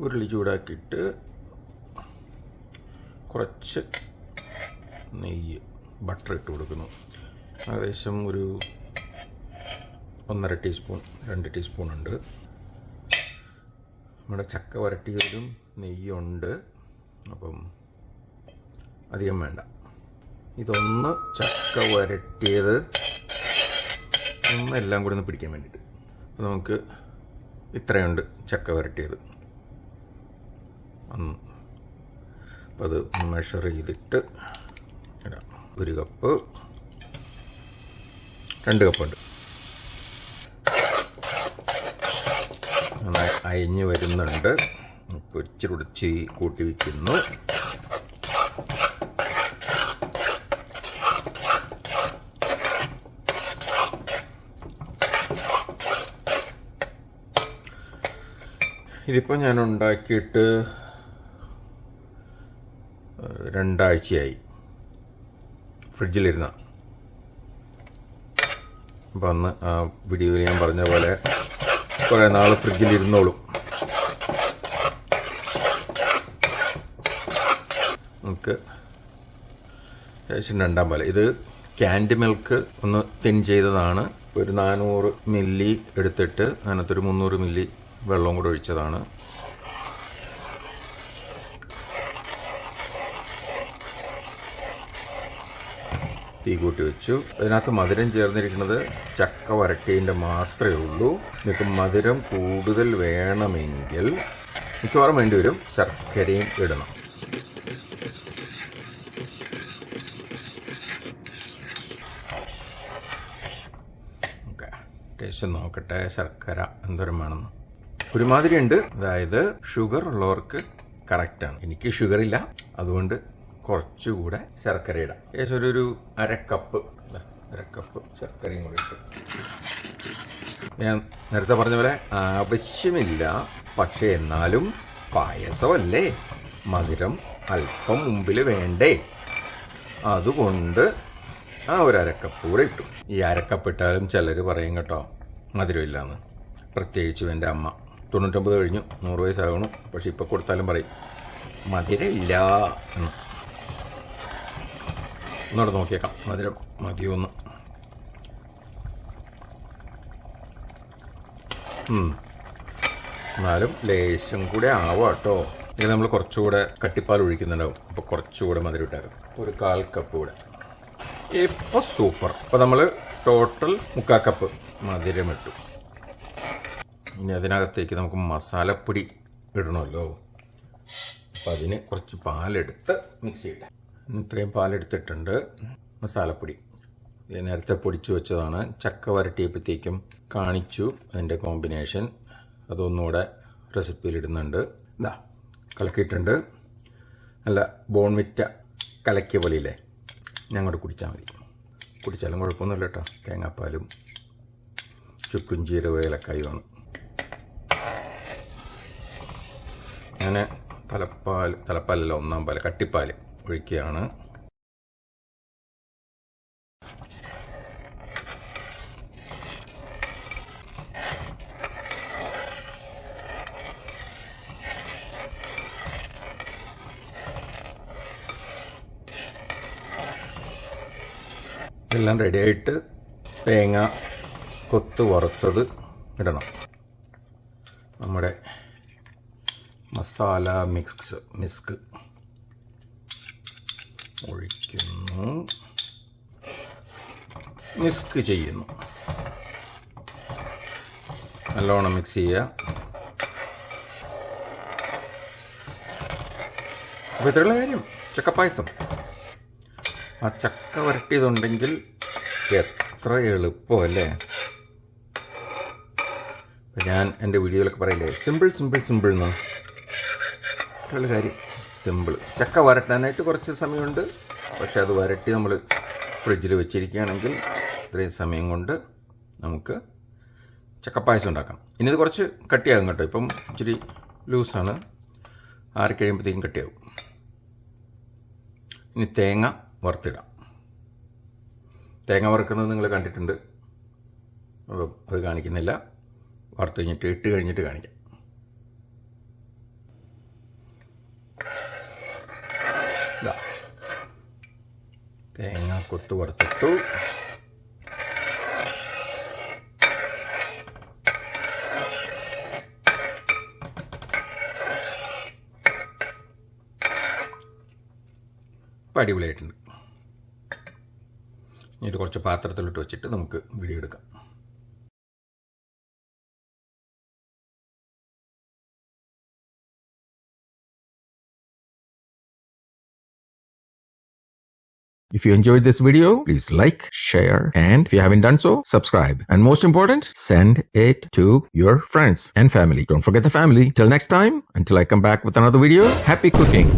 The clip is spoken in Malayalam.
ഉരുളി ചൂടാക്കിയിട്ട് കുറച്ച് നെയ്യ് ബട്ടർ ഇട്ട് കൊടുക്കുന്നു. ഏകദേശം ഒരു 1.5 ടീസ്പൂൺ 2 ടീസ്പൂൺ ഉണ്ട്. നമ്മുടെ ചക്ക വരട്ടിയതിലും നെയ്യുണ്ട്, അപ്പം അധികം വേണ്ട. ഇതൊന്ന് ചക്ക വരട്ടിയത് എല്ലാം കൂടി ഒന്ന് പിടിക്കാൻ വേണ്ടിയിട്ട്. അപ്പോൾ നമുക്ക് ഇത്രയുണ്ട് ചക്ക വരട്ടിയത്. അപ്പോൾ അത് മെഷർ ചെയ്തിട്ട് ഇടാം. 1 കപ്പ് 2 കപ്പുണ്ട്. നന്നായി അയഞ്ഞ് വരുന്നുണ്ട്. പൊരിച്ച് കൂട്ടി വയ്ക്കുന്നു. ഇതിപ്പോൾ ഞാൻ ഉണ്ടാക്കിയിട്ട് 2 ആഴ്ചയായി ഫ്രിഡ്ജിലിരുന്ന. അപ്പം അന്ന് ആ വീഡിയോയിൽ ഞാൻ പറഞ്ഞ പോലെ കുറേ നാൾ ഫ്രിഡ്ജിലിരുന്നോളും. നമുക്ക് ഏകദേശം 2 പാല്. ഇത് ക്യാൻഡ് മിൽക്ക് ഒന്ന് തിൻ ചെയ്തതാണ്. ഒരു 400 മില്ലി എടുത്തിട്ട് അതിനകത്തൊരു 300 മില്ലി വെള്ളവും കൂടെ ഒഴിച്ചതാണ്. തീ കൂട്ടി വെച്ചു. അതിനകത്ത് മധുരം ചേർന്നിരിക്കുന്നത് ചക്ക വരട്ടിയതിൻ്റെ മാത്രമേ ഉള്ളൂ. നിങ്ങൾക്ക് മധുരം കൂടുതൽ വേണമെങ്കിൽ മിക്കവാറും വേണ്ടി വരും ശർക്കരയും ഇടണം. ഓക്കെ, ടേസ്റ്റ് നോക്കട്ടെ ശർക്കര എന്തോരം വേണമെന്ന്. ഒരുമാതിരി ഉണ്ട്. അതായത് ഷുഗർ ഉള്ളവർക്ക് കറക്റ്റാണ്. എനിക്ക് ഷുഗർ ഇല്ല, അതുകൊണ്ട് കുറച്ചുകൂടെ ശർക്കര ഇടാം. ഏകദേശം ഒരു 1/2 കപ്പ് ശർക്കരയും കൂടെ ഇട്ട്. ഞാൻ നേരത്തെ പറഞ്ഞ പോലെ ആവശ്യമില്ല, പക്ഷേ എന്നാലും പായസമല്ലേ, മധുരം അല്പം മുമ്പിൽ വേണ്ടേ, അതുകൊണ്ട് ആ ഒരു 1/2 കപ്പ് കൂടെ ഇട്ടു. ഈ 1/2 കപ്പ് ഇട്ടാലും ചിലർ പറയും കേട്ടോ മധുരമില്ലാന്ന്. പ്രത്യേകിച്ചും എൻ്റെ അമ്മ 99 കഴിഞ്ഞു, 100 വയസ്സാകണം. പക്ഷെ ഇപ്പോൾ കൊടുത്താലും പറയും മധുരമില്ല എന്ന്. ഒന്നോടെ നോക്കിയേക്കാം മധുരം മതിയൊന്ന്. എന്നാലും ലേശം കൂടെ ആവാം കേട്ടോ. ഇത് നമ്മൾ കുറച്ചുകൂടെ കട്ടിപ്പാൽ ഒഴിക്കുന്നുണ്ടാവും, അപ്പോൾ കുറച്ചുകൂടെ മധുരം ഇട്ടേക്കാം. ഒരു 1/4 കപ്പ് കൂടെ. ഇപ്പോൾ സൂപ്പർ. അപ്പോൾ നമ്മൾ ടോട്ടൽ 3/4 കപ്പ് മധുരം ഇട്ടു. ഇനി അതിനകത്തേക്ക് നമുക്ക് മസാലപ്പൊടി ഇടണമല്ലോ. അപ്പം അതിന് കുറച്ച് പാലെടുത്ത് മിക്സ് ചെയ്യട്ടെ. ഇത്രയും പാലെടുത്തിട്ടുണ്ട്. മസാലപ്പൊടി ഇത് നേരത്തെ പൊടിച്ചു വെച്ചതാണ്. ചക്ക വരട്ടിയപ്പോഴത്തേക്കും കാണിച്ചു അതിൻ്റെ കോമ്പിനേഷൻ. അതൊന്നുകൂടെ റെസിപ്പിയിലിടുന്നുണ്ട്. ഇതാ കലക്കിയിട്ടുണ്ട്. നല്ല ബോൺവിറ്റ കലക്കിയ പോലെയില്ലേ, ഞങ്ങോട്ട് കുടിച്ചാൽ മതി. കുടിച്ചാലും കുഴപ്പമൊന്നുമില്ല കേട്ടോ. തേങ്ങാപ്പാലും ചുക്കും ജീരക ഏലക്കായുമാണ്. ഞാൻ തലപ്പാലല്ല 1-ാം പാൽ കട്ടിപ്പാൽ ഒഴിക്കുകയാണ്. എല്ലാം റെഡിയായിട്ട് തേങ്ങ കൊത്ത് വറുത്തത് ഇടണം. നമ്മുടെ മസാല മിസ്ക് ഒഴിക്കുന്നു, മിസ്ക് ചെയ്യുന്നു. നല്ലോണം മിക്സ് ചെയ്യുക. അപ്പോൾ ഇത്രയുള്ള കാര്യം. ചക്കപ്പായസം, ആ ചക്ക വരട്ടിയതുണ്ടെങ്കിൽ എത്ര എളുപ്പമല്ലേ. ഞാൻ എൻ്റെ വീഡിയോയിലൊക്കെ പറയില്ലേ സിമ്പിൾ എന്ന്. ഉള്ള കാര്യം സിമ്പിൾ. ചക്ക വരട്ടാനായിട്ട് കുറച്ച് സമയമുണ്ട്, പക്ഷെ അത് വരട്ടി നമ്മൾ ഫ്രിഡ്ജിൽ വെച്ചിരിക്കുകയാണെങ്കിൽ ഇത്രയും സമയം കൊണ്ട് നമുക്ക് ചക്കപ്പായസം ഉണ്ടാക്കാം. ഇനി ഇത് കുറച്ച് കട്ടിയാകും കേട്ടോ. ഇപ്പം ഇച്ചിരി ലൂസാണ്, ആറിക്കഴിയുമ്പോഴത്തേക്കും കട്ടിയാകും. ഇനി തേങ്ങ വറുത്തിടാം. തേങ്ങ വറുക്കുന്നത് നിങ്ങൾ കണ്ടിട്ടുണ്ട്, അപ്പം അത് കാണിക്കുന്നില്ല. വറുത്ത് കഴിഞ്ഞിട്ട് ഇട്ട് കഴിഞ്ഞിട്ട് കാണിക്കാം. കൊത്തു വറുത്തിട്ടു. ഇപ്പം അടിപൊളിയായിട്ടുണ്ട്. ഇനി കുറച്ച് പാത്രത്തിലിട്ട് വെച്ചിട്ട് നമുക്ക് വീഡിയോ എടുക്കാം. If you enjoyed this video, please like, share, and if you haven't done so, subscribe. And most important, send it to your friends and family. Don't forget the family. Till next time, until I come back with another video, happy cooking.